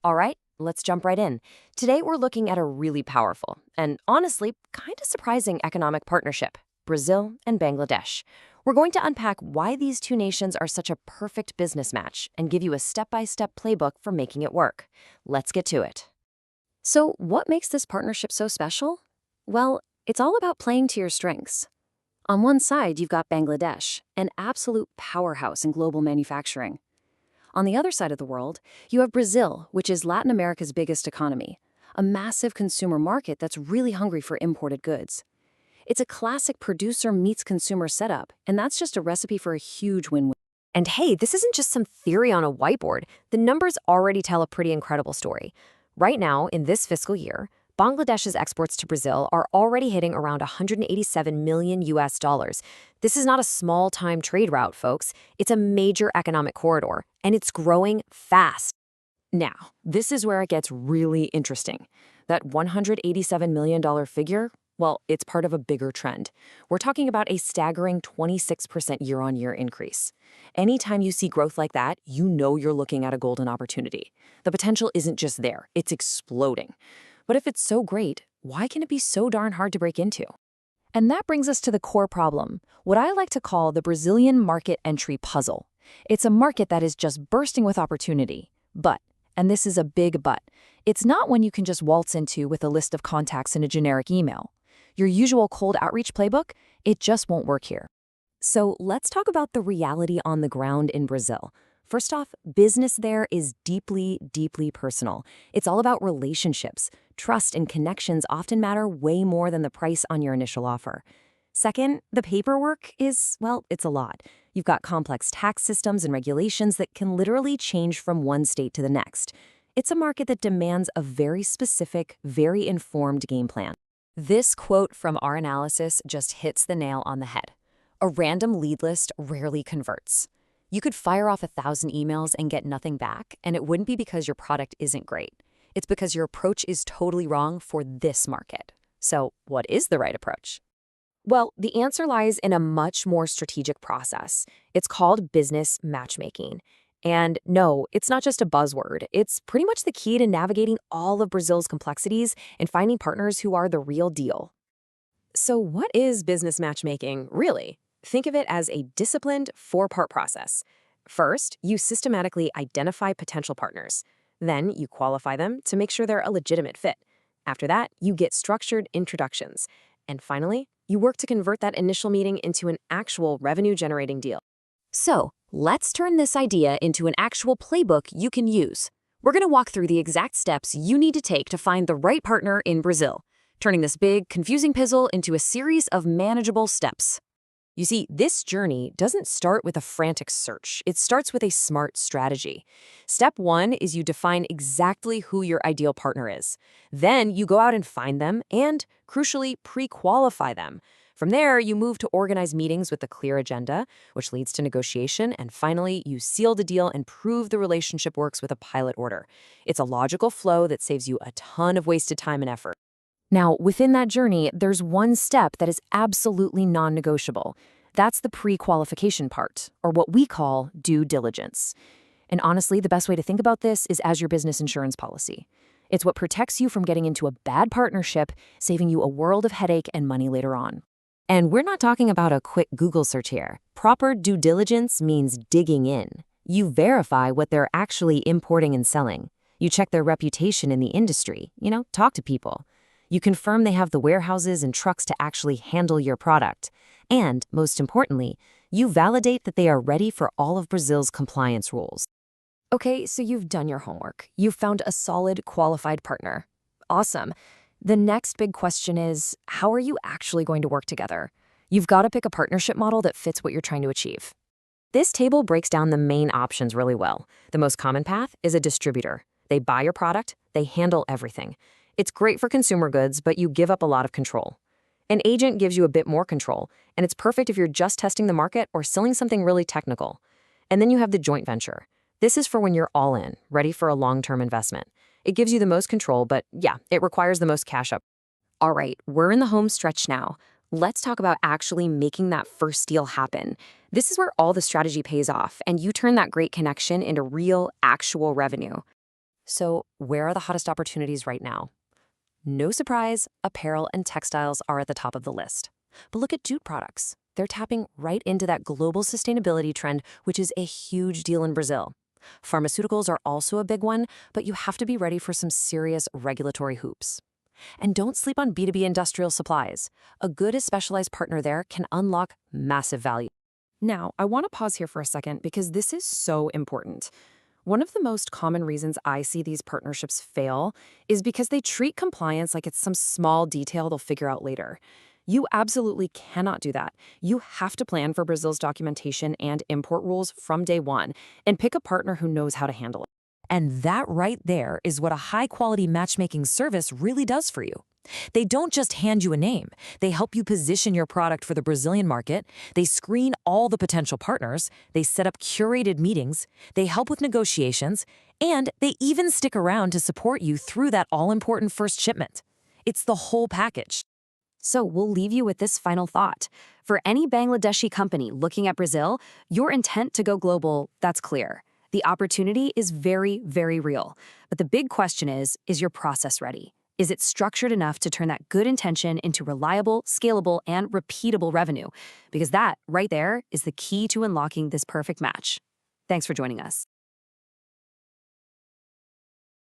All right, let's jump right in. Today, we're looking at a really powerful and honestly kind of surprising economic partnership: Brazil and Bangladesh. We're going to unpack why these two nations are such a perfect business match and give you a step-by-step playbook for making it work. Let's get to it. So, what makes this partnership so special? Well, it's all about playing to your strengths. On one side, you've got Bangladesh, an absolute powerhouse in global manufacturing. On the other side of the world, you have Brazil, which is Latin America's biggest economy, a massive consumer market that's really hungry for imported goods. It's a classic producer meets consumer setup, and that's just a recipe for a huge win-win. And hey, this isn't just some theory on a whiteboard. The numbers already tell a pretty incredible story. Right now, in this fiscal year, Bangladesh's exports to Brazil are already hitting around 187 million US dollars. This is not a small-time trade route, folks. It's a major economic corridor, and it's growing fast. Now, this is where it gets really interesting. That $187 million figure, well, it's part of a bigger trend. We're talking about a staggering 26% year-on-year increase. Anytime you see growth like that, you know you're looking at a golden opportunity. The potential isn't just there, it's exploding. But if it's so great, why can it be so darn hard to break into? And that brings us to the core problem, what I like to call the Brazilian market entry puzzle. It's a market that is just bursting with opportunity. But, and this is a big but, it's not one you can just waltz into with a list of contacts in a generic email. Your usual cold outreach playbook, it just won't work here. So let's talk about the reality on the ground in Brazil. First off, business there is deeply, deeply personal. It's all about relationships. Trust and connections often matter way more than the price on your initial offer. Second, the paperwork is, well, it's a lot. You've got complex tax systems and regulations that can literally change from one state to the next. It's a market that demands a very specific, very informed game plan. This quote from our analysis just hits the nail on the head. A random lead list rarely converts. You could fire off 1,000 emails and get nothing back, and it wouldn't be because your product isn't great. It's because your approach is totally wrong for this market. So, what is the right approach? Well, the answer lies in a much more strategic process. It's called business matchmaking. And no, it's not just a buzzword. It's pretty much the key to navigating all of Brazil's complexities and finding partners who are the real deal. So, what is business matchmaking, really? Think of it as a disciplined four-part process. First, you systematically identify potential partners. Then you qualify them to make sure they're a legitimate fit. After that, you get structured introductions. And finally, you work to convert that initial meeting into an actual revenue-generating deal. So, let's turn this idea into an actual playbook you can use. We're going to walk through the exact steps you need to take to find the right partner in Brazil, turning this big, confusing puzzle into a series of manageable steps. You see, this journey doesn't start with a frantic search. It starts with a smart strategy. Step one is you define exactly who your ideal partner is. Then you go out and find them and, crucially, pre-qualify them. From there, you move to organize meetings with a clear agenda, which leads to negotiation, and finally, you seal the deal and prove the relationship works with a pilot order. It's a logical flow that saves you a ton of wasted time and effort. Now, within that journey, there's one step that is absolutely non-negotiable. That's the pre-qualification part, or what we call due diligence. And honestly, the best way to think about this is as your business insurance policy. It's what protects you from getting into a bad partnership, saving you a world of headache and money later on. And we're not talking about a quick Google search here. Proper due diligence means digging in. You verify what they're actually importing and selling. You check their reputation in the industry, talk to people. You confirm they have the warehouses and trucks to actually handle your product. And, most importantly, you validate that they are ready for all of Brazil's compliance rules. Okay, so you've done your homework. You've found a solid, qualified partner. Awesome. The next big question is, how are you actually going to work together? You've got to pick a partnership model that fits what you're trying to achieve. This table breaks down the main options really well. The most common path is a distributor. They buy your product, they handle everything. It's great for consumer goods, but you give up a lot of control. An agent gives you a bit more control, and it's perfect if you're just testing the market or selling something really technical. And then you have the joint venture. This is for when you're all in, ready for a long-term investment. It gives you the most control, but yeah, it requires the most cash up. All right, we're in the home stretch now. Let's talk about actually making that first deal happen. This is where all the strategy pays off, and you turn that great connection into real, actual revenue. So, where are the hottest opportunities right now? No surprise, apparel and textiles are at the top of the list. But look at jute products. They're tapping right into that global sustainability trend, which is a huge deal in Brazil. Pharmaceuticals are also a big one, but you have to be ready for some serious regulatory hoops. And don't sleep on B2B industrial supplies. A good specialized partner there can unlock massive value. Now, I want to pause here for a second because this is so important. One of the most common reasons I see these partnerships fail is because they treat compliance like it's some small detail they'll figure out later. You absolutely cannot do that. You have to plan for Brazil's documentation and import rules from day one and pick a partner who knows how to handle it. And that right there is what a high-quality matchmaking service really does for you. They don't just hand you a name. They help you position your product for the Brazilian market. They screen all the potential partners. They set up curated meetings. They help with negotiations. And they even stick around to support you through that all-important first shipment. It's the whole package. So we'll leave you with this final thought. For any Bangladeshi company looking at Brazil, your intent to go global, that's clear. The opportunity is very, very real. But the big question is your process ready? Is it structured enough to turn that good intention into reliable, scalable, and repeatable revenue? Because that, right there, is the key to unlocking this perfect match. Thanks for joining us.